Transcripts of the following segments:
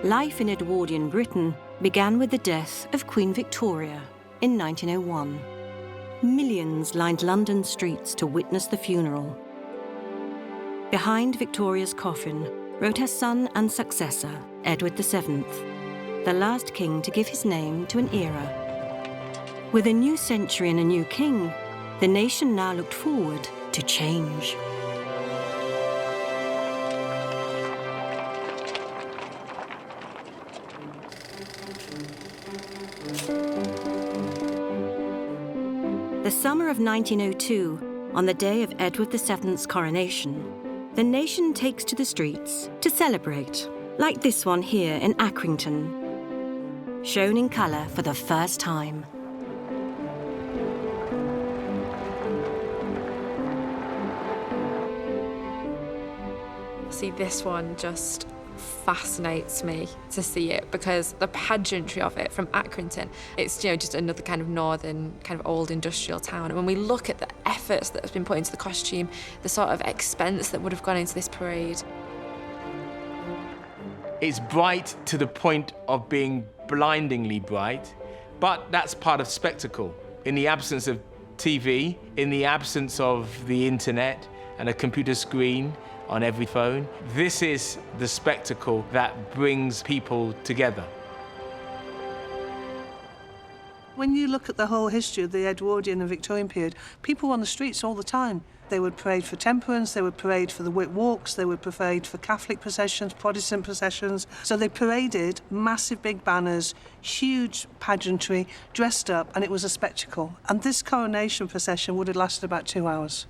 Life in Edwardian Britain began with the death of Queen Victoria in 1901. Millions lined London streets to witness the funeral. Behind Victoria's coffin rode her son and successor, Edward VII, the last king to give his name to an era. With a new century and a new king, the nation now looked forward to change. The summer of 1902, on the day of Edward VII's coronation, the nation takes to the streets to celebrate, like this one here in Accrington, shown in colour for the first time. See, this one just fascinates me to see it because the pageantry of it from Accrington, it's just another kind of northern, kind of old industrial town. And when we look at the efforts that has been put into the costume, the sort of expense that would have gone into this parade. It's bright to the point of being blindingly bright, but that's part of spectacle. In the absence of TV, in the absence of the internet and a computer screen on every phone, this is the spectacle that brings people together. When you look at the whole history of the Edwardian and Victorian period, people were on the streets all the time. They would parade for temperance, they would parade for the Whit Walks, they would parade for Catholic processions, Protestant processions. So they paraded massive big banners, huge pageantry, dressed up, and it was a spectacle. And this coronation procession would have lasted about 2 hours.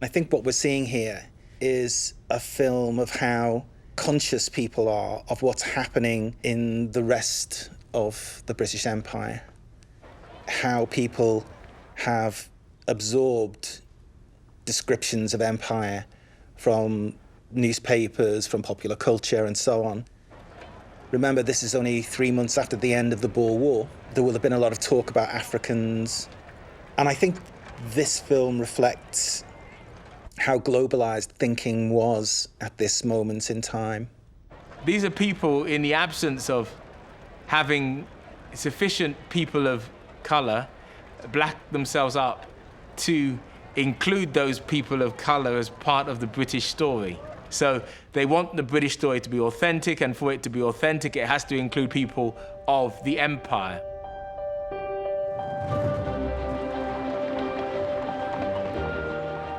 I think what we're seeing here is a film of how conscious people are of what's happening in the rest of the British Empire, how people have absorbed descriptions of empire from newspapers, from popular culture and so on. Remember, this is only 3 months after the end of the Boer War. There will have been a lot of talk about Africans, and I think this film reflects how globalized thinking was at this moment in time. These are people in the absence of having sufficient people of colour black themselves up to include those people of colour as part of the British story. So they want the British story to be authentic, and for it to be authentic, it has to include people of the empire.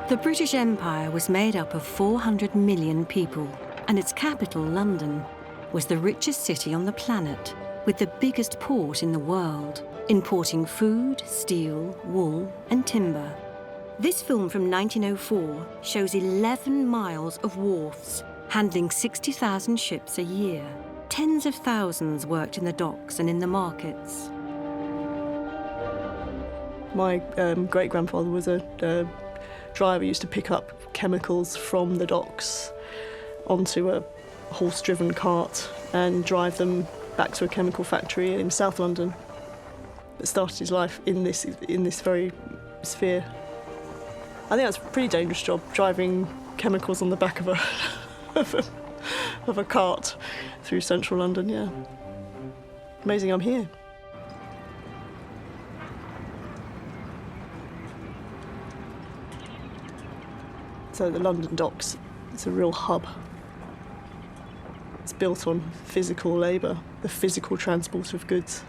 The British Empire was made up of 400 million people, and its capital, London, was the richest city on the planet, with the biggest port in the world, importing food, steel, wool, and timber. This film from 1904 shows 11 miles of wharfs, handling 60,000 ships a year. Tens of thousands worked in the docks and in the markets. My great-grandfather was a driver, used to pick up chemicals from the docks onto a horse-driven cart and drive them back to a chemical factory in South London. It started his life in this very sphere. I think that's a pretty dangerous job, driving chemicals on the back of a cart through central London, yeah. Amazing I'm here. So the London docks, it's a real hub. It's built on physical labour, the physical transport of goods.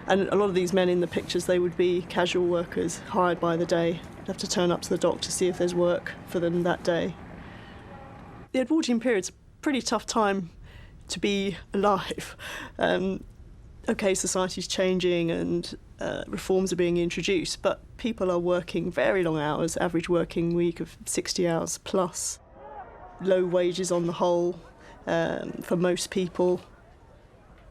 And a lot of these men in the pictures, they would be casual workers hired by the day. They'd have to turn up to the dock to see if there's work for them that day. The Edwardian period's a pretty tough time to be alive. OK, society's changing and reforms are being introduced, but people are working very long hours, average working week of 60 hours plus. Low wages on the whole for most people.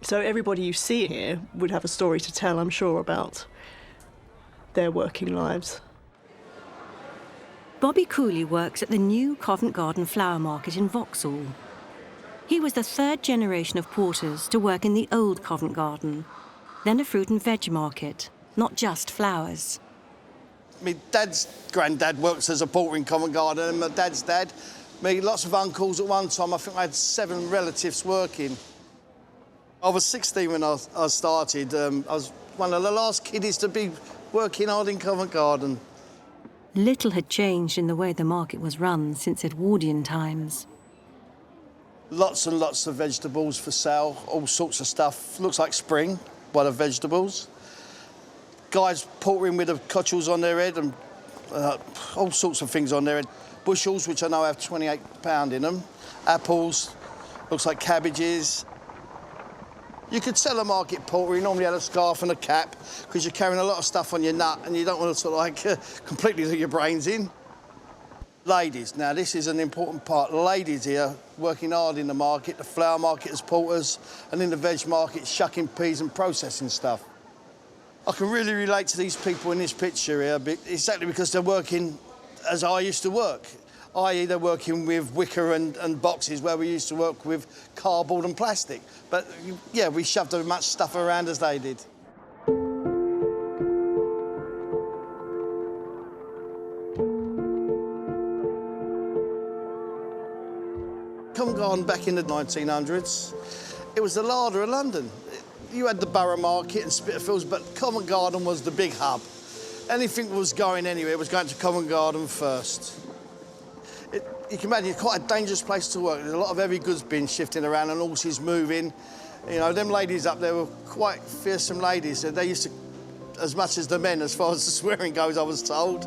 So everybody you see here would have a story to tell, I'm sure, about their working lives. Bobby Cooley works at the new Covent Garden Flower Market in Vauxhall. He was the third generation of porters to work in the old Covent Garden, then a fruit and veg market, not just flowers. My dad's granddad works as a porter in Covent Garden, and my dad's dad Me, lots of uncles at one time. I think I had 7 relatives working. I was 16 when I started. I was one of the last kiddies to be working hard in Covent Garden. Little had changed in the way the market was run since Edwardian times. Lots and lots of vegetables for sale, all sorts of stuff. Looks like spring, by the vegetables. Guys portering with the cotchels on their head and all sorts of things on their head. Bushels, which I know have £28 in them. Apples, looks like cabbages. You could sell a market porter. You normally had a scarf and a cap because you're carrying a lot of stuff on your nut and you don't want to sort of like completely let your brains in. Ladies, now this is an important part. Ladies here working hard in the market, the flower market as porters, and in the veg market shucking peas and processing stuff. I can really relate to these people in this picture here exactly because they're working as I used to work, i.e. they're working with wicker and boxes where we used to work with cardboard and plastic. But yeah, we shoved as much stuff around as they did. Covent Garden back in the 1900s, it was the larder of London. You had the Borough Market and Spitalfields, but Covent Garden was the big hub. Anything that was going anywhere was going to Covent Garden first. You can imagine it's quite a dangerous place to work. There's a lot of heavy goods being shifting around and horses moving. You know, them ladies up there were quite fearsome ladies. They used to, as much as the men, as far as the swearing goes, I was told.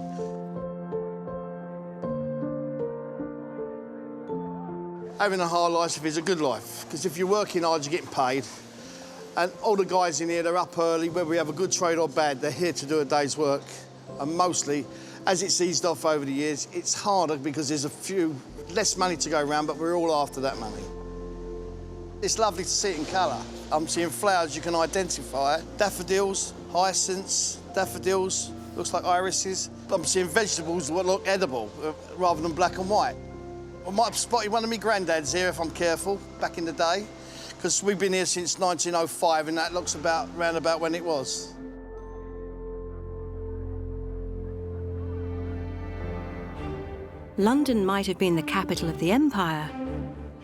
Having a hard life is a good life, because if you're working hard, you're getting paid. And all the guys in here, they're up early, whether we have a good trade or bad, they're here to do a day's work. And mostly, as it's eased off over the years, it's harder because there's less money to go around, but we're all after that money. It's lovely to see it in colour. I'm seeing flowers you can identify. Daffodils, hyacinths, daffodils, looks like irises. I'm seeing vegetables that look edible, rather than black and white. I might have spotted one of my granddads here if I'm careful, back in the day, because we've been here since 1905 and that looks round about when it was. London might have been the capital of the empire,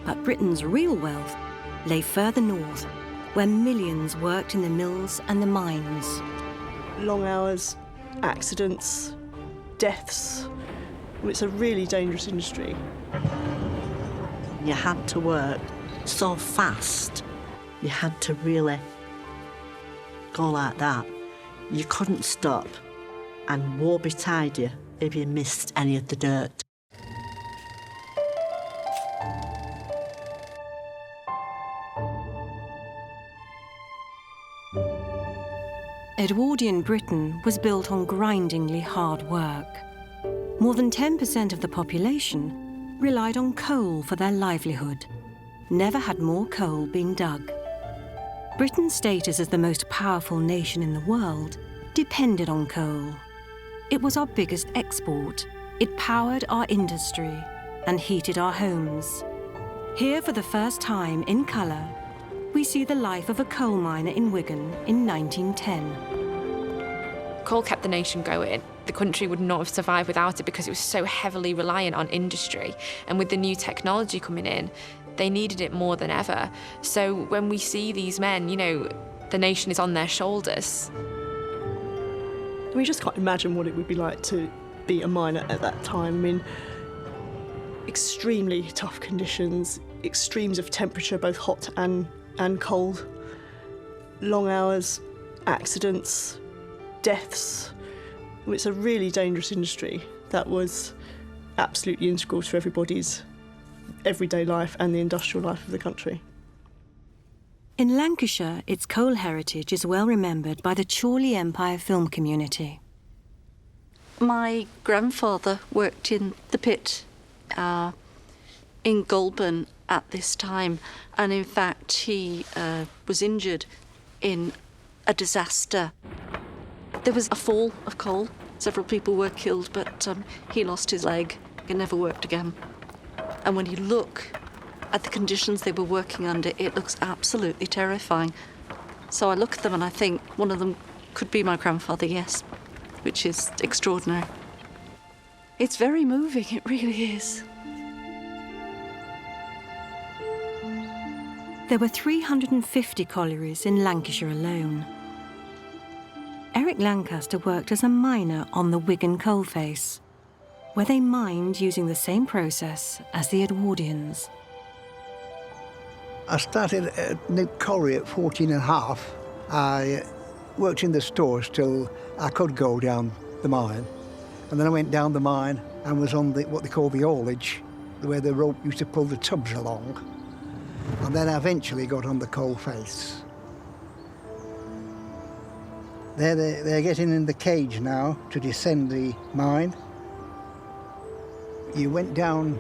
but Britain's real wealth lay further north, where millions worked in the mills and the mines. Long hours, accidents, deaths. It's a really dangerous industry. You had to work so fast. You had to really go like that. You couldn't stop, and woe betide you if you missed any of the dirt. Edwardian Britain was built on grindingly hard work. More than 10% of the population relied on coal for their livelihood. Never had more coal been dug. Britain's status as the most powerful nation in the world depended on coal. It was our biggest export. It powered our industry and heated our homes. Here, for the first time in colour, we see the life of a coal miner in Wigan in 1910. Coal kept the nation going. The country would not have survived without it because it was so heavily reliant on industry. And with the new technology coming in, they needed it more than ever. So when we see these men, you know, the nation is on their shoulders. We just can't imagine what it would be like to be a miner at that time. I mean, extremely tough conditions, extremes of temperature, both hot and cold, long hours, accidents, deaths. It's a really dangerous industry that was absolutely integral to everybody's everyday life and the industrial life of the country. In Lancashire, its coal heritage is well remembered by the Chorley Empire film community. My grandfather worked in the pit in Goulburn at this time, and in fact he was injured in a disaster. There was a fall of coal. Several people were killed, but he lost his leg and never worked again. And when you look at the conditions they were working under, it looks absolutely terrifying. So I look at them and I think one of them could be my grandfather, yes, which is extraordinary. It's very moving, it really is. There were 350 collieries in Lancashire alone. Eric Lancaster worked as a miner on the Wigan coalface, where they mined using the same process as the Edwardians. I started at New Colliery at 14 and a half. I worked in the stores till I could go down the mine. And then I went down the mine and was on what they call the haulage, where the rope used to pull the tubs along. And then I eventually got on the coal face. They're getting in the cage now to descend the mine. You went down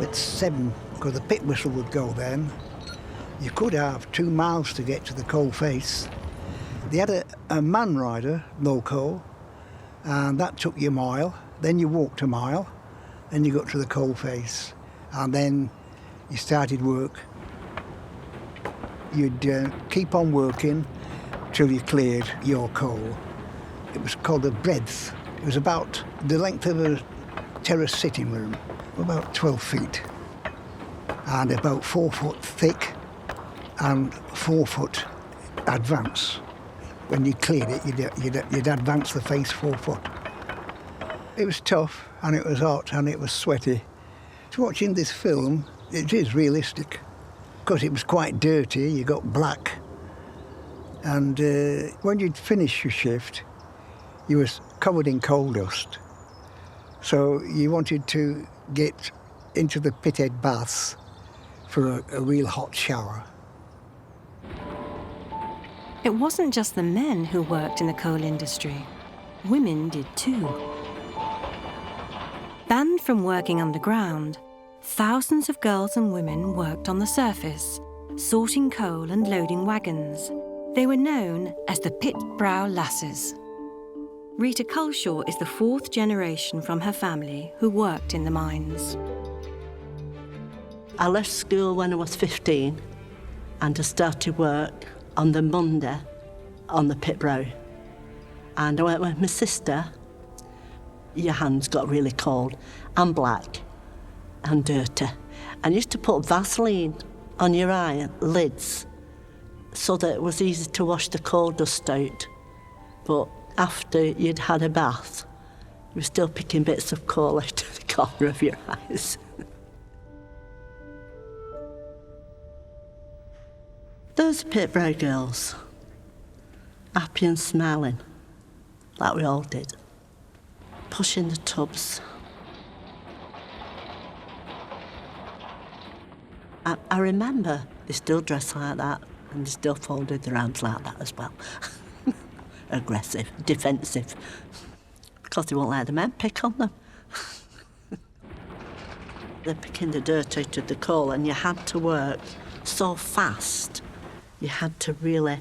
at 7, because the pit whistle would go then. You could have 2 miles to get to the coal face. They had a man rider, loco, and that took you a mile. Then you walked a mile, then you got to the coal face, and then you started work. You'd keep on working till you cleared your coal. It was called a breadth. It was about the length of a terrace sitting room, about 12 feet, and about 4 foot thick and 4 foot advance. When you cleared it, you'd advance the face 4 foot. It was tough, and it was hot, and it was sweaty. So watching this film, it is realistic, because it was quite dirty. You got black, and when you'd finish your shift, you was covered in coal dust. So you wanted to get into the pithead baths for a real hot shower. It wasn't just the men who worked in the coal industry. Women did too. Banned from working underground, thousands of girls and women worked on the surface, sorting coal and loading wagons. They were known as the pit brow lasses. Rita Culshaw is the 4th generation from her family who worked in the mines. I left school when I was 15 and I started work on the Monday on the pit brow. And I went with my sister. Your hands got really cold and black and dirty. And I used to put Vaseline on your eye lids so that it was easy to wash the coal dust out. But after you'd had a bath, you were still picking bits of coal out of the corner of your eyes. Those pit brow girls, happy and smiling, like we all did, pushing the tubs. I remember they still dressed like that, and they still folded their arms like that as well. Aggressive, defensive, because they won't let the men pick on them. They're picking the dirt out of the coal, and you had to work so fast. You had to really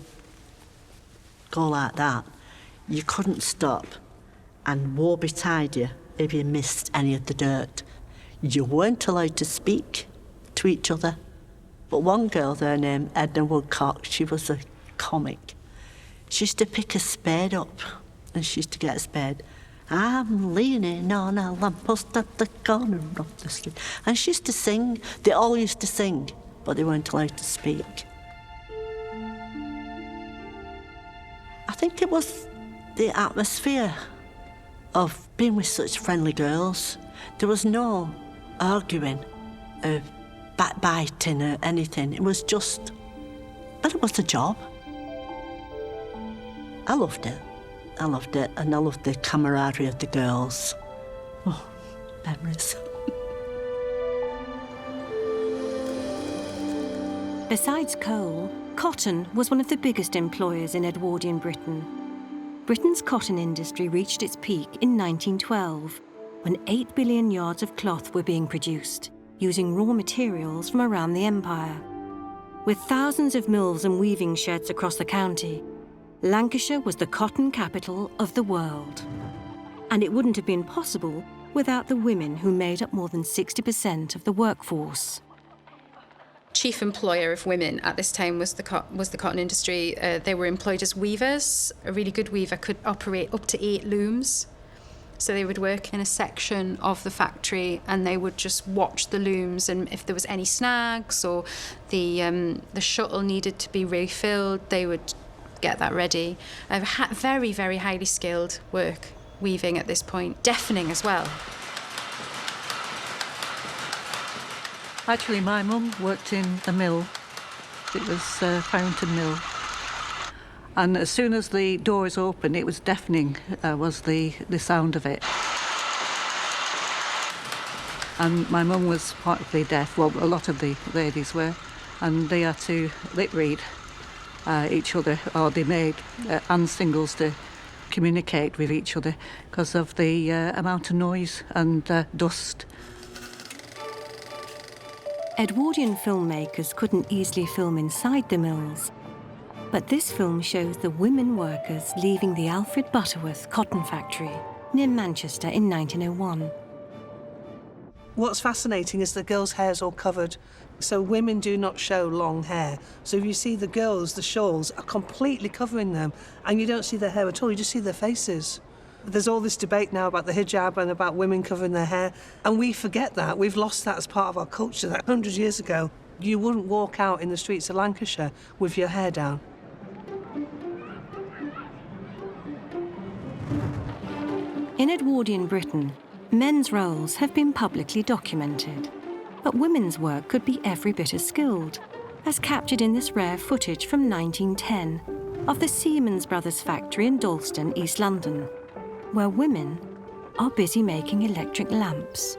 go like that. You couldn't stop, and woe betide you if you missed any of the dirt. You weren't allowed to speak to each other. But one girl there named Edna Woodcock, she was a comic. She used to pick a spade up, and she used to get a spade. I'm leaning on a lamppost at the corner of the street. And she used to sing. They all used to sing, but they weren't allowed to speak. I think it was the atmosphere of being with such friendly girls. There was no arguing, backbiting or anything. It was just, but it was a job. I loved it. I loved it, and I loved the camaraderie of the girls. Oh, memories. Besides coal, cotton was one of the biggest employers in Edwardian Britain. Britain's cotton industry reached its peak in 1912, when 8 billion yards of cloth were being produced, using raw materials from around the empire. With thousands of mills and weaving sheds across the county, Lancashire was the cotton capital of the world. And it wouldn't have been possible without the women who made up more than 60% of the workforce. Chief employer of women at this time was the cotton industry. They were employed as weavers. A really good weaver could operate up to 8 looms. So they would work in a section of the factory and they would just watch the looms, and if there was any snags or the shuttle needed to be refilled, they would get that ready. Very, very highly skilled work, weaving at this point, deafening as well. Actually, my mum worked in a mill. It was Fountain Mill. And as soon as the doors opened, it was deafening, was the sound of it. And my mum was partly deaf, well, a lot of the ladies were, and they had to lip read each other, or they made hand singles to communicate with each other because of the amount of noise and dust. Edwardian filmmakers couldn't easily film inside the mills, but this film shows the women workers leaving the Alfred Butterworth cotton factory near Manchester in 1901. What's fascinating is the girls' hair's all covered, so women do not show long hair. So if you see the girls, the shawls are completely covering them, and you don't see their hair at all, you just see their faces. There's all this debate now about the hijab and about women covering their hair, and we forget that. We've lost that as part of our culture. That 100 years ago, you wouldn't walk out in the streets of Lancashire with your hair down. In Edwardian Britain, men's roles have been publicly documented, but women's work could be every bit as skilled, as captured in this rare footage from 1910 of the Siemens Brothers factory in Dalston, East London, where women are busy making electric lamps.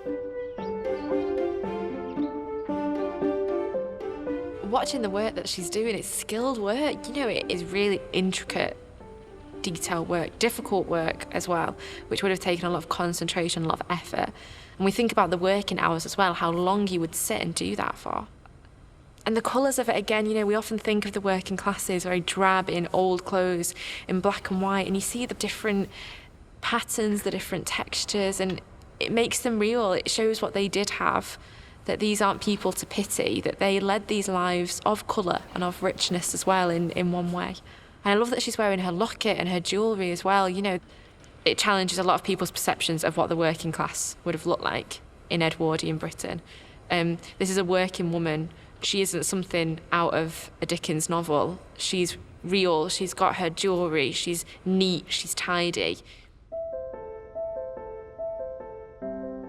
Watching the work that she's doing, it's skilled work. You know, it is really intricate, detailed work, difficult work as well, which would have taken a lot of concentration, a lot of effort. And we think about the working hours as well, how long you would sit and do that for. And the colours of it, again, you know, we often think of the working classes very drab in old clothes, in black and white, and you see the different patterns, the different textures, and it makes them real. It shows what they did have, that these aren't people to pity, that they led these lives of colour and of richness as well in one way. And I love that she's wearing her locket and her jewellery as well. You know, it challenges a lot of people's perceptions of what the working class would have looked like in Edwardian Britain. This is a working woman. She isn't something out of a Dickens novel. She's real, she's got her jewellery, she's neat, she's tidy.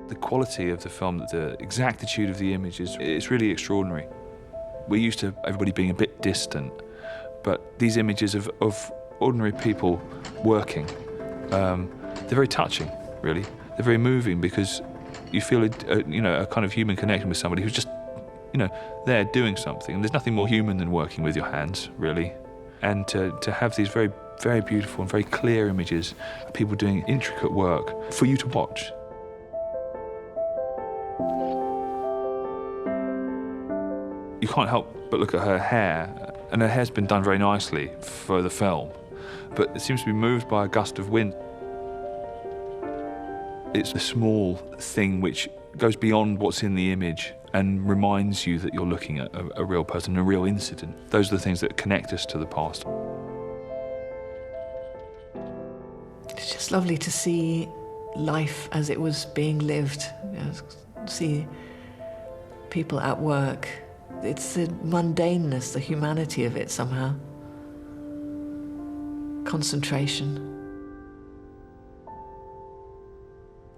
The quality of the film, the exactitude of the images, it's really extraordinary. We're used to everybody being a bit distant, but these images of ordinary people working, they're very touching, really. They're very moving because you feel a kind of human connection with somebody who's just, there doing something. And there's nothing more human than working with your hands, really. And to have these very, very beautiful and very clear images of people doing intricate work for you to watch. You can't help but look at her hair, and her hair's been done very nicely for the film, but it seems to be moved by a gust of wind. It's a small thing which goes beyond what's in the image and reminds you that you're looking at a real person, a real incident. Those are the things that connect us to the past. It's just lovely to see life as it was being lived, see people at work. It's the mundaneness, the humanity of it somehow. Concentration.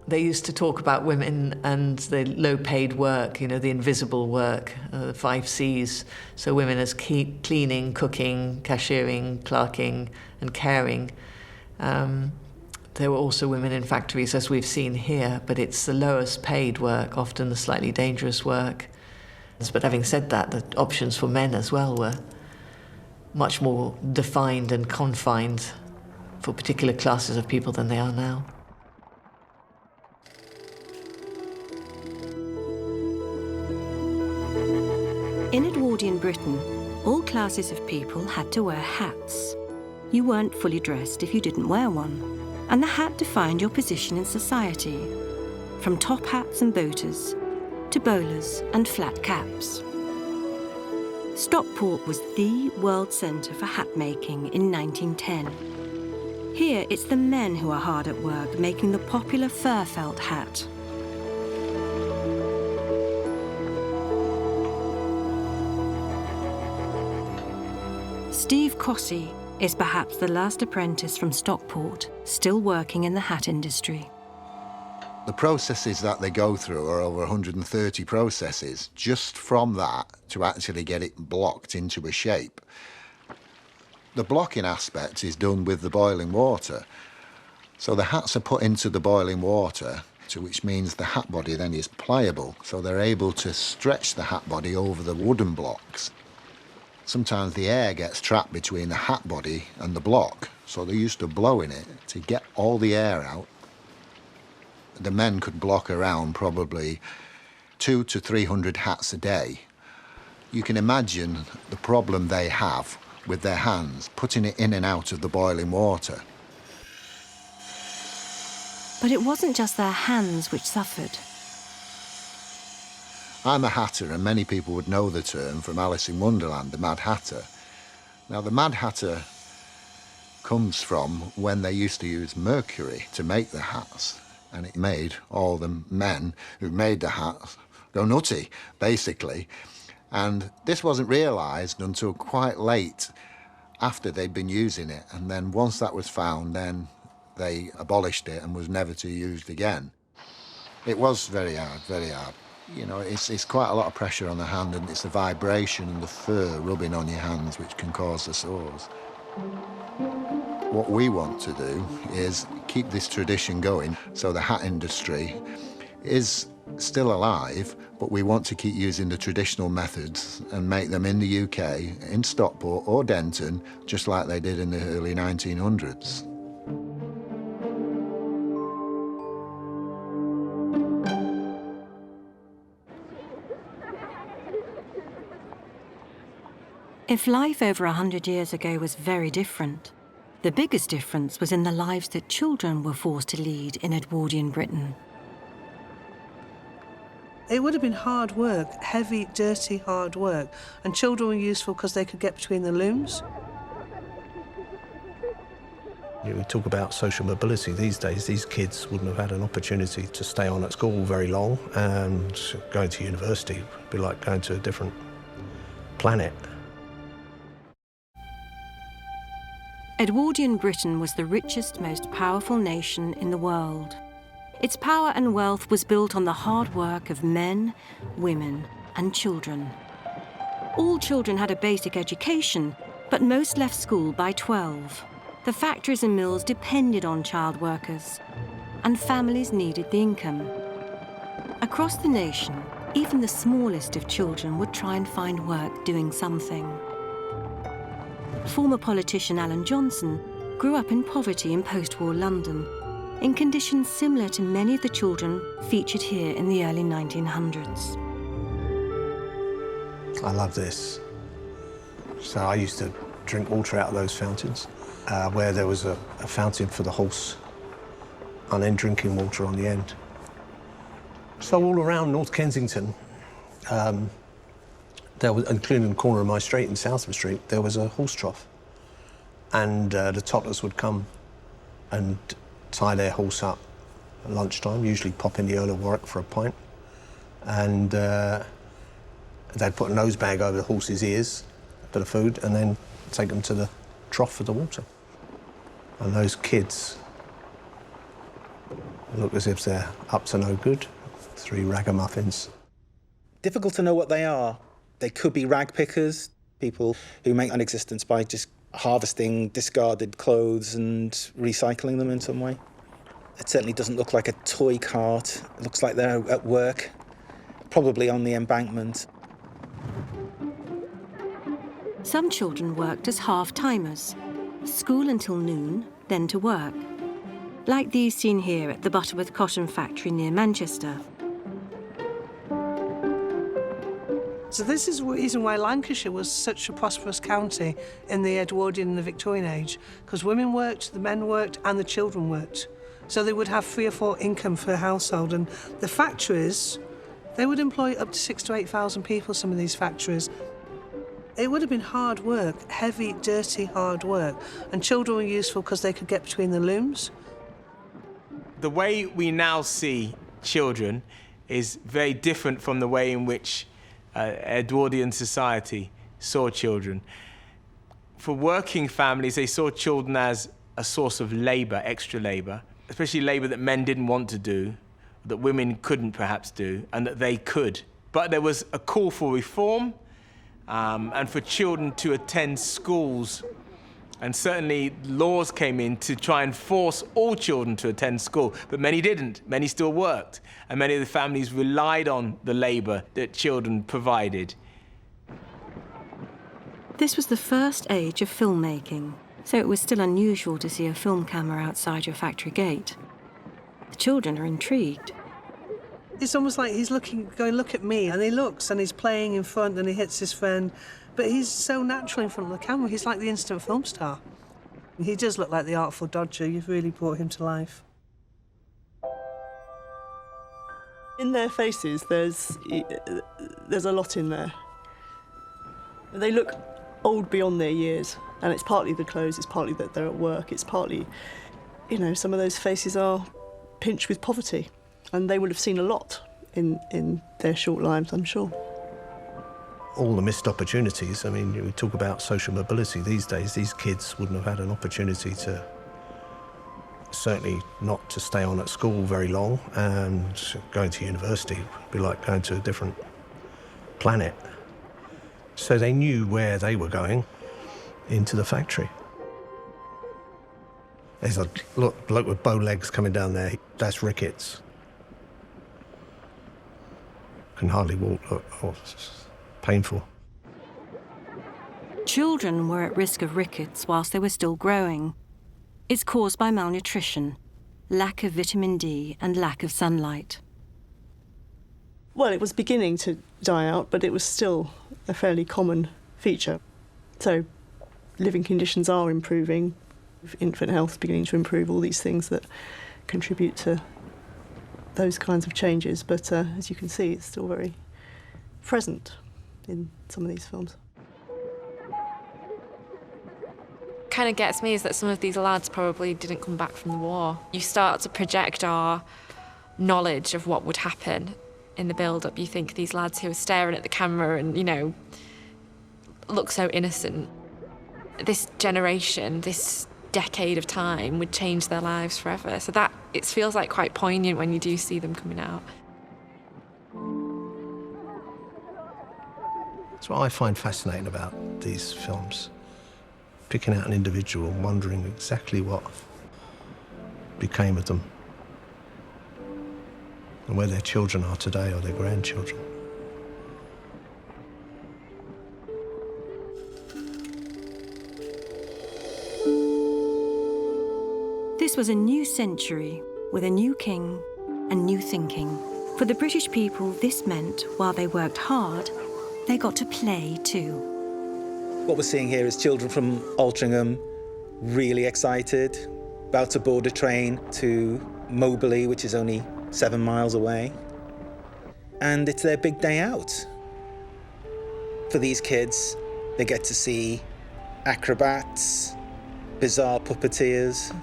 They used to talk about women and the low-paid work, the invisible work, the 5 C's. So women as cleaning, cooking, cashiering, clerking, and caring. There were also women in factories, as we've seen here, but it's the lowest paid work, often the slightly dangerous work. But having said that, the options for men as well were much more defined and confined for particular classes of people than they are now. In Edwardian Britain, all classes of people had to wear hats. You weren't fully dressed if you didn't wear one, and the hat defined your position in society, from top hats and boaters to bowlers and flat caps. Stockport was the world centre for hat making in 1910. Here, it's the men who are hard at work making the popular fur felt hat. Steve Cossey is perhaps the last apprentice from Stockport, still working in the hat industry. The processes that they go through are over 130 processes, just from that to actually get it blocked into a shape. The blocking aspect is done with the boiling water. So the hats are put into the boiling water, which means the hat body then is pliable, so they're able to stretch the hat body over the wooden blocks. Sometimes the air gets trapped between the hat body and the block, so they're used to blowing it to get all the air out. The men could block around probably 200 to 300 hats a day. You can imagine the problem they have with their hands, putting it in and out of the boiling water. But it wasn't just their hands which suffered. I'm a hatter, and many people would know the term from Alice in Wonderland, the Mad Hatter. Now, the Mad Hatter comes from when they used to use mercury to make the hats, and it made all the men who made the hats go nutty, basically. And this wasn't realised until quite late after they'd been using it, and then once that was found, then they abolished it and was never to be used again. It was very hard, very hard. You know, it's quite a lot of pressure on the hand, and it's the vibration and the fur rubbing on your hands which can cause the sores. What we want to do is keep this tradition going, so the hat industry is still alive, but we want to keep using the traditional methods and make them in the UK, in Stockport or Denton, just like they did in the early 1900s. If life over 100 years ago was very different, the biggest difference was in the lives that children were forced to lead in Edwardian Britain. It would have been hard work, heavy, dirty, hard work, and children were useful because they could get between the looms. We talk about social mobility these days. These kids wouldn't have had an opportunity to stay on at school very long, and going to university would be like going to a different planet. Edwardian Britain was the richest, most powerful nation in the world. Its power and wealth was built on the hard work of men, women, and children. All children had a basic education, but most left school by 12. The factories and mills depended on child workers, and families needed the income. Across the nation, even the smallest of children would try and find work doing something. Former politician Alan Johnson grew up in poverty in post-war London, in conditions similar to many of the children featured here in the early 1900s. I love this. So I used to drink water out of those fountains, where there was a fountain for the horse, and then drinking water on the end. So all around North Kensington, there was, including the corner of my street and Southam Street, there was a horse trough. And the toddlers would come and tie their horse up at lunchtime, usually pop in the Earl of Warwick for a pint. And they'd put a nose bag over the horse's ears for the food and then take them to the trough for the water. And those kids look as if they're up to no good. 3 ragamuffins. Difficult to know what they are. They could be rag pickers, people who make an existence by just harvesting discarded clothes and recycling them in some way. It certainly doesn't look like a toy cart. It looks like they're at work, probably on the embankment. Some children worked as half-timers, school until noon, then to work, like these seen here at the Butterworth Cotton Factory near Manchester. So this is the reason why Lancashire was such a prosperous county in the Edwardian and the Victorian age, because women worked, the men worked, and the children worked. So they would have 3 or 4 income for a household. And the factories, they would employ up to 6,000 to 8,000 people, some of these factories. It would have been hard work, heavy, dirty, hard work. And children were useful because they could get between the looms. The way we now see children is very different from the way in which Edwardian society saw children. For working families, they saw children as a source of labour, extra labour, especially labour that men didn't want to do, that women couldn't perhaps do, and that they could. But there was a call for reform and for children to attend schools. And certainly laws came in to try and force all children to attend school, but many didn't. Many still worked, and many of the families relied on the labour that children provided. This was the first age of filmmaking, so it was still unusual to see a film camera outside your factory gate. The children are intrigued. It's almost like he's going, look at me, and he looks, and he's playing in front, and he hits his friend. But he's so natural in front of the camera. He's like the instant film star. He does look like the Artful Dodger. You've really brought him to life. In their faces, there's a lot in there. They look old beyond their years, and it's partly the clothes, it's partly that they're at work, it's partly, some of those faces are pinched with poverty, and they would have seen a lot in their short lives, I'm sure. All the missed opportunities. I mean, we talk about social mobility these days. These kids wouldn't have had an opportunity to, certainly not to stay on at school very long, and going to university would be like going to a different planet. So they knew where they were going, into the factory. There's a bloke with bow legs coming down there. That's rickets. Can hardly walk. It's painful. Children were at risk of rickets whilst they were still growing. It's caused by malnutrition, lack of vitamin D and lack of sunlight. Well, it was beginning to die out, but it was still a fairly common feature. So living conditions are improving, infant health is beginning to improve, all these things that contribute to those kinds of changes. But as you can see, it's still very present in some of these films. Kind of gets me is that some of these lads probably didn't come back from the war. You start to project our knowledge of what would happen in the build-up. You think these lads who are staring at the camera and, look so innocent. This generation, this decade of time would change their lives forever. So that, it feels like quite poignant when you do see them coming out. That's what I find fascinating about these films. Picking out an individual and wondering exactly what became of them and where their children are today or their grandchildren. This was a new century with a new king and new thinking. For the British people, this meant while they worked hard, they got to play too. What we're seeing here is children from Altrincham really excited, about to board a train to Moberly, which is only 7 miles away. And it's their big day out. For these kids, they get to see acrobats, bizarre puppeteers.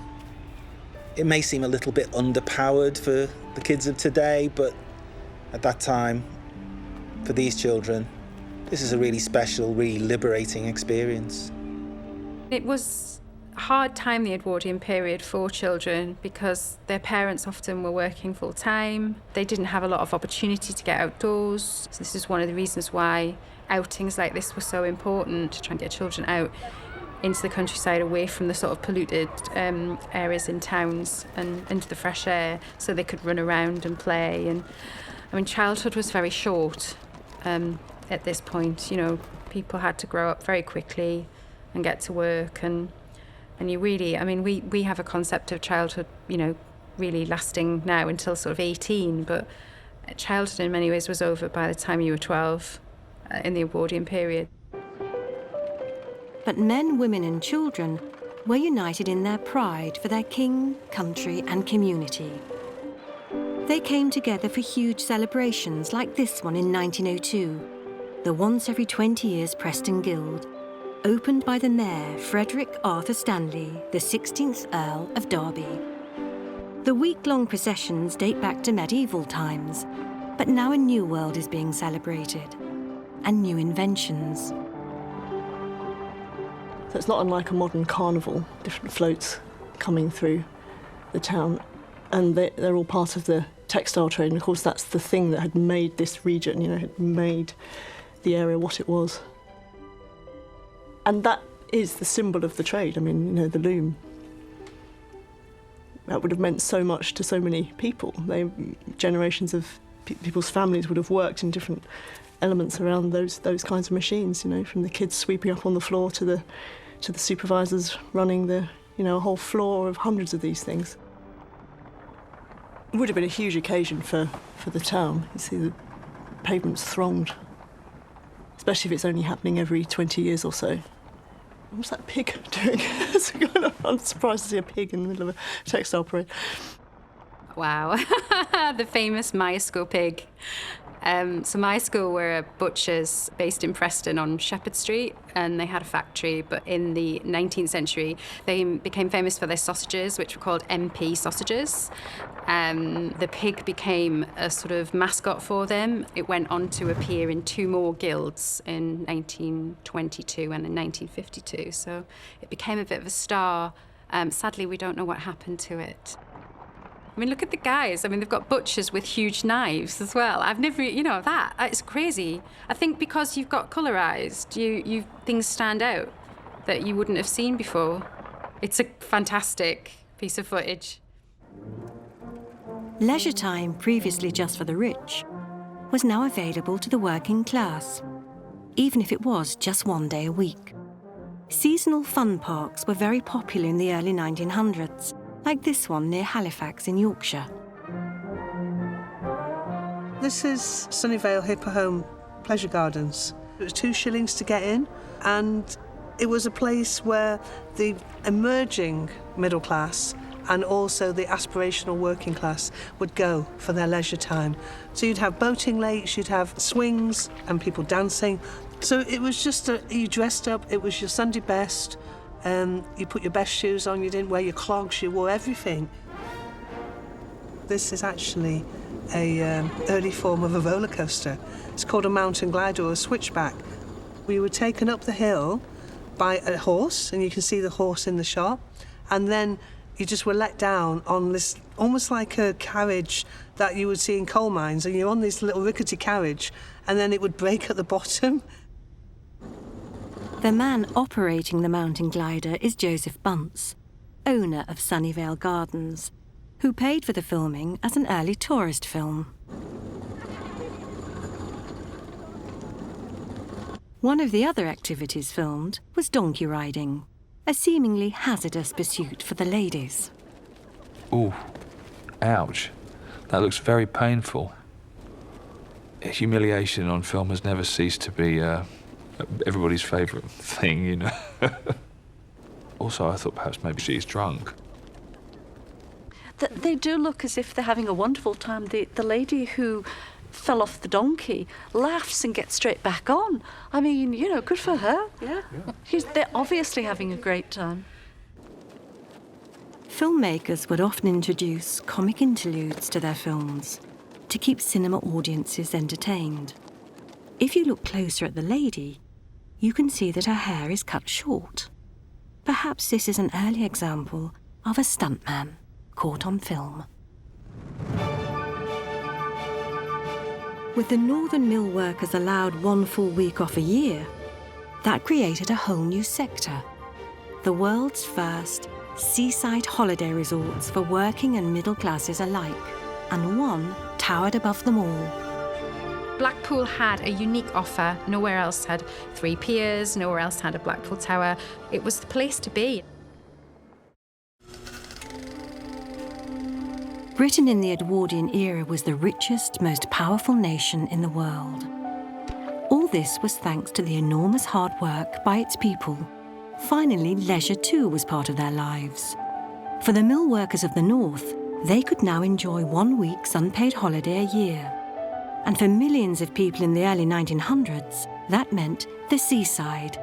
It may seem a little bit underpowered for the kids of today, but at that time, for these children, this is a really special, really liberating experience. It was a hard time, the Edwardian period, for children because their parents often were working full time. They didn't have a lot of opportunity to get outdoors. So this is one of the reasons why outings like this were so important, to try and get children out into the countryside, away from the sort of polluted areas in towns and into the fresh air, so they could run around and play. And I mean, childhood was very short at this point. People had to grow up very quickly and get to work, and you really, I mean, we have a concept of childhood, really lasting now until sort of 18, but childhood in many ways was over by the time you were 12 in the Edwardian period. But men, women and children were united in their pride for their king, country and community. They came together for huge celebrations like this one in 1902, the once every 20 years Preston Guild, opened by the Mayor Frederick Arthur Stanley, the 16th Earl of Derby. The week-long processions date back to medieval times, but now a new world is being celebrated, and new inventions. So it's not unlike a modern carnival, different floats coming through the town, and they're all part of the textile trade, and of course that's the thing that had made this region, had made the area what it was. And that is the symbol of the trade. I mean, the loom. That would have meant so much to so many people. Generations of people's families would have worked in different elements around those kinds of machines, from the kids sweeping up on the floor to the supervisors running a whole floor of hundreds of these things. It would have been a huge occasion for the town. You see the pavements thronged, especially if it's only happening every 20 years or so. What's that pig doing? I'm surprised to see a pig in the middle of a textile parade. Wow, the famous Myerscough pig. So Myerscough were butchers based in Preston on Shepherd Street, and they had a factory, but in the 19th century they became famous for their sausages, which were called MP sausages. The pig became a sort of mascot for them. It went on to appear in 2 more guilds in 1922 and in 1952, so it became a bit of a star. Sadly, we don't know what happened to it. I mean, look at the guys. I mean, they've got butchers with huge knives as well. I've never, it's crazy. I think because you've got colorized, things stand out that you wouldn't have seen before. It's a fantastic piece of footage. Leisure time, previously just for the rich, was now available to the working class, even if it was just 1 day a week. Seasonal fun parks were very popular in the early 1900s, like this one near Halifax in Yorkshire. This is Sunnyvale Hipper Home Pleasure Gardens. It was 2 shillings to get in, and it was a place where the emerging middle class and also the aspirational working class would go for their leisure time. So you'd have boating lakes, you'd have swings and people dancing. So it was just you dressed up, it was your Sunday best. You put your best shoes on, you didn't wear your clogs, you wore everything. This is actually an early form of a roller coaster. It's called a mountain glider or a switchback. We were taken up the hill by a horse, and you can see the horse in the shot, and then you just were let down on this, almost like a carriage that you would see in coal mines, and you're on this little rickety carriage, and then it would break at the bottom. The man operating the mountain glider is Joseph Bunce, owner of Sunnyvale Gardens, who paid for the filming as an early tourist film. One of the other activities filmed was donkey riding, a seemingly hazardous pursuit for the ladies. Ooh, ouch. That looks very painful. Humiliation on film has never ceased to be everybody's favourite thing, Also, I thought perhaps maybe she's drunk. They do look as if they're having a wonderful time. The lady who fell off the donkey laughs and gets straight back on. I mean, good for her. Yeah. They're obviously having a great time. Filmmakers would often introduce comic interludes to their films to keep cinema audiences entertained. If you look closer at the lady, you can see that her hair is cut short. Perhaps this is an early example of a stuntman caught on film. With the northern mill workers allowed 1 full week off a year, that created a whole new sector, the world's first seaside holiday resorts for working and middle classes alike, and one towered above them all. Blackpool had a unique offer. Nowhere else had 3 piers, nowhere else had a Blackpool Tower. It was the place to be. Britain in the Edwardian era was the richest, most powerful nation in the world. All this was thanks to the enormous hard work by its people. Finally, leisure too was part of their lives. For the mill workers of the north, they could now enjoy 1 week's unpaid holiday a year. And for millions of people in the early 1900s, that meant the seaside.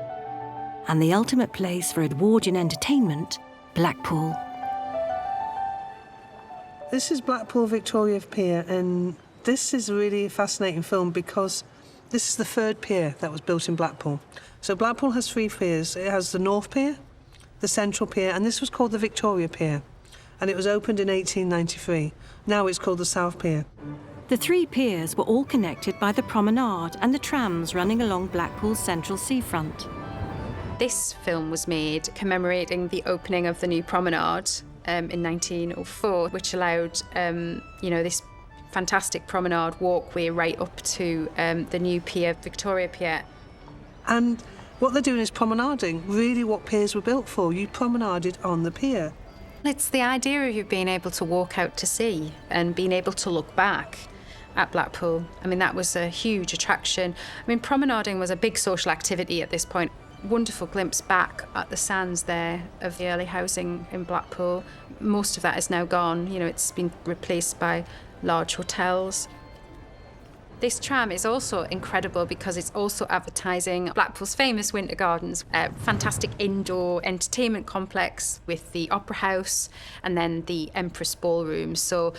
And the ultimate place for Edwardian entertainment, Blackpool. This is Blackpool Victoria Pier, and this is a really fascinating film because this is the third pier that was built in Blackpool. So Blackpool has 3 piers. It has the North Pier, the Central Pier, and this was called the Victoria Pier. And it was opened in 1893. Now it's called the South Pier. The 3 piers were all connected by the promenade and the trams running along Blackpool's central seafront. This film was made commemorating the opening of the new promenade in 1904, which allowed, this fantastic promenade walkway right up to the new pier, Victoria Pier. And what they're doing is promenading, really what piers were built for. You promenaded on the pier. It's the idea of you being able to walk out to sea and being able to look back at Blackpool. I mean, that was a huge attraction. I mean, promenading was a big social activity at this point. Wonderful glimpse back at the sands there of the early housing in Blackpool. Most of that is now gone. It's been replaced by large hotels. This tram is also incredible because it's also advertising Blackpool's famous Winter Gardens, a fantastic indoor entertainment complex with the Opera House and then the Empress Ballroom. So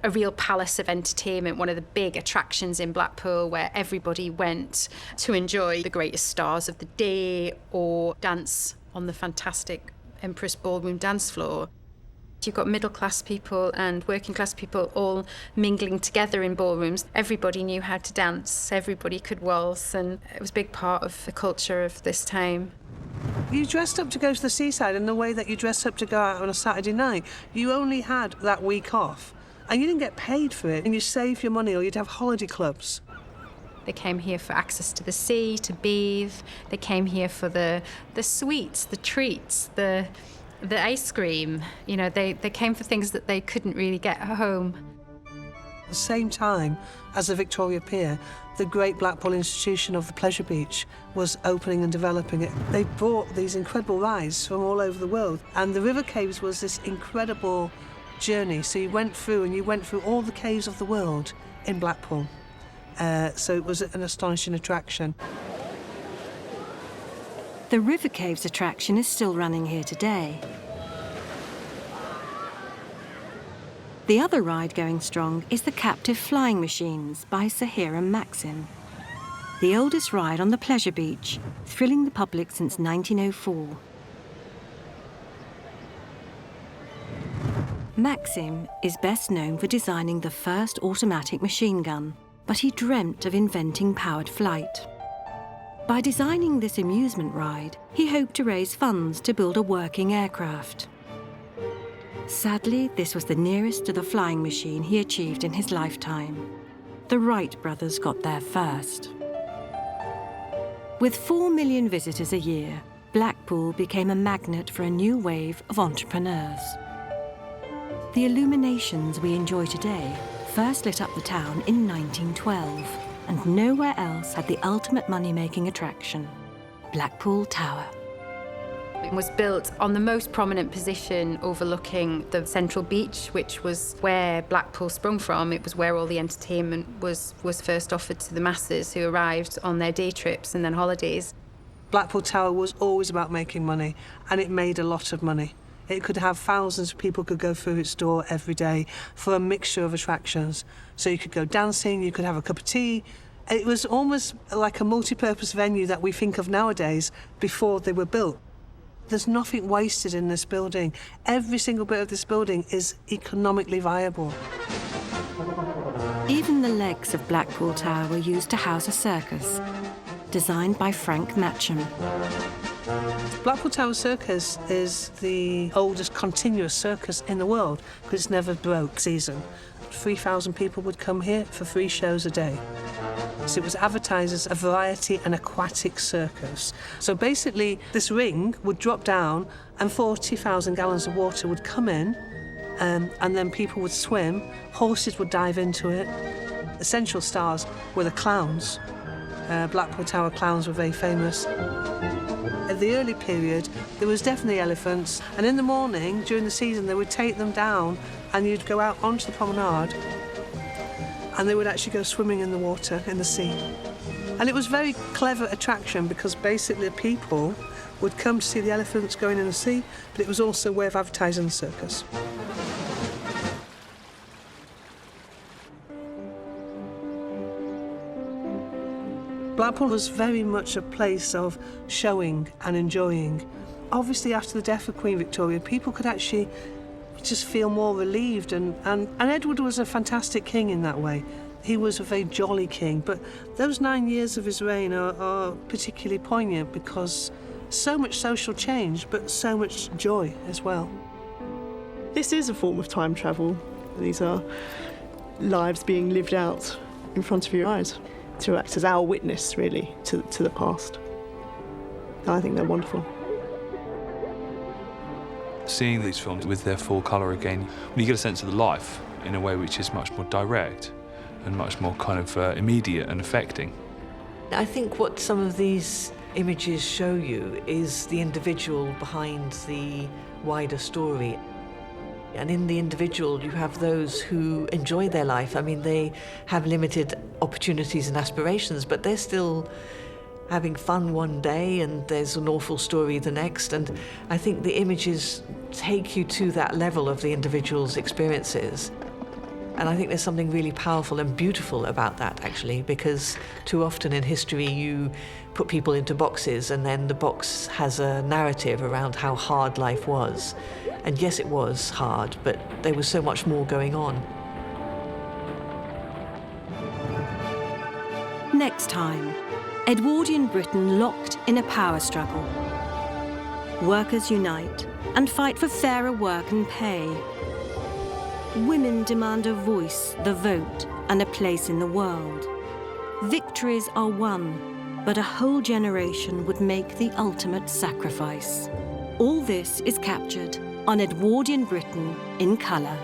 a real palace of entertainment, one of the big attractions in Blackpool where everybody went to enjoy the greatest stars of the day or dance on the fantastic Empress Ballroom dance floor. You've got middle-class people and working-class people all mingling together in ballrooms. Everybody knew how to dance, everybody could waltz, and it was a big part of the culture of this time. You dressed up to go to the seaside in the way that you dressed up to go out on a Saturday night. You only had that week off, and you didn't get paid for it, and you saved your money, or you'd have holiday clubs. They came here for access to the sea, to bathe. They came here for the sweets, the treats, the ice cream. They came for things that they couldn't really get at home. At the same time as the Victoria Pier, the great Blackpool institution of the Pleasure Beach was opening and developing it. They brought these incredible rides from all over the world, and the river caves was this incredible journey. So you went through all the caves of the world in Blackpool. So it was an astonishing attraction. The River Caves attraction is still running here today. The other ride going strong is the Captive Flying Machines by Sir Hiram Maxim. The oldest ride on the Pleasure Beach, thrilling the public since 1904. Maxim is best known for designing the first automatic machine gun, but he dreamt of inventing powered flight. By designing this amusement ride, he hoped to raise funds to build a working aircraft. Sadly, this was the nearest to the flying machine he achieved in his lifetime. The Wright brothers got there first. With 4 million visitors a year, Blackpool became a magnet for a new wave of entrepreneurs. The illuminations we enjoy today first lit up the town in 1912. And nowhere else had the ultimate money-making attraction, Blackpool Tower. It was built on the most prominent position overlooking the central beach, which was where Blackpool sprung from. It was where all the entertainment was first offered to the masses who arrived on their day trips and then holidays. Blackpool Tower was always about making money, and it made a lot of money. It could have thousands of people could go through its door every day for a mixture of attractions. So you could go dancing, you could have a cup of tea. It was almost like a multi-purpose venue that we think of nowadays before they were built. There's nothing wasted in this building. Every single bit of this building is economically viable. Even the legs of Blackpool Tower were used to house a circus, designed by Frank Matcham. Blackpool Tower Circus is the oldest continuous circus in the world because it's never broke season. 3,000 people would come here for 3 shows a day. So it was advertised as a variety and aquatic circus. So basically, this ring would drop down and 40,000 gallons of water would come in, and then people would swim, horses would dive into it. The central stars were the clowns. Blackpool Tower clowns were very famous. At the early period, there was definitely elephants, and in the morning, during the season, they would take them down and you'd go out onto the promenade and they would actually go swimming in the water, in the sea. And it was a very clever attraction because basically people would come to see the elephants going in the sea, but it was also a way of advertising the circus. Blackpool was very much a place of showing and enjoying. Obviously, after the death of Queen Victoria, people could actually just feel more relieved, and Edward was a fantastic king in that way. He was a very jolly king, but those 9 years of his reign are particularly poignant because so much social change, but so much joy as well. This is a form of time travel. These are lives being lived out in front of your eyes to act as our witness, really, to the past. I think they're wonderful. Seeing these films with their full colour again, when you get a sense of the life in a way which is much more direct and much more kind of immediate and affecting. I think what some of these images show you is the individual behind the wider story. And in the individual, you have those who enjoy their life. I mean, they have limited opportunities and aspirations, but they're still having fun one day and there's an awful story the next. And I think the images take you to that level of the individual's experiences. And I think there's something really powerful and beautiful about that, actually, because too often in history you put people into boxes and then the box has a narrative around how hard life was. And yes, it was hard, but there was so much more going on. Next time, Edwardian Britain locked in a power struggle. Workers unite and fight for fairer work and pay. Women demand a voice, the vote, and a place in the world. Victories are won, but a whole generation would make the ultimate sacrifice. All this is captured on Edwardian Britain in colour.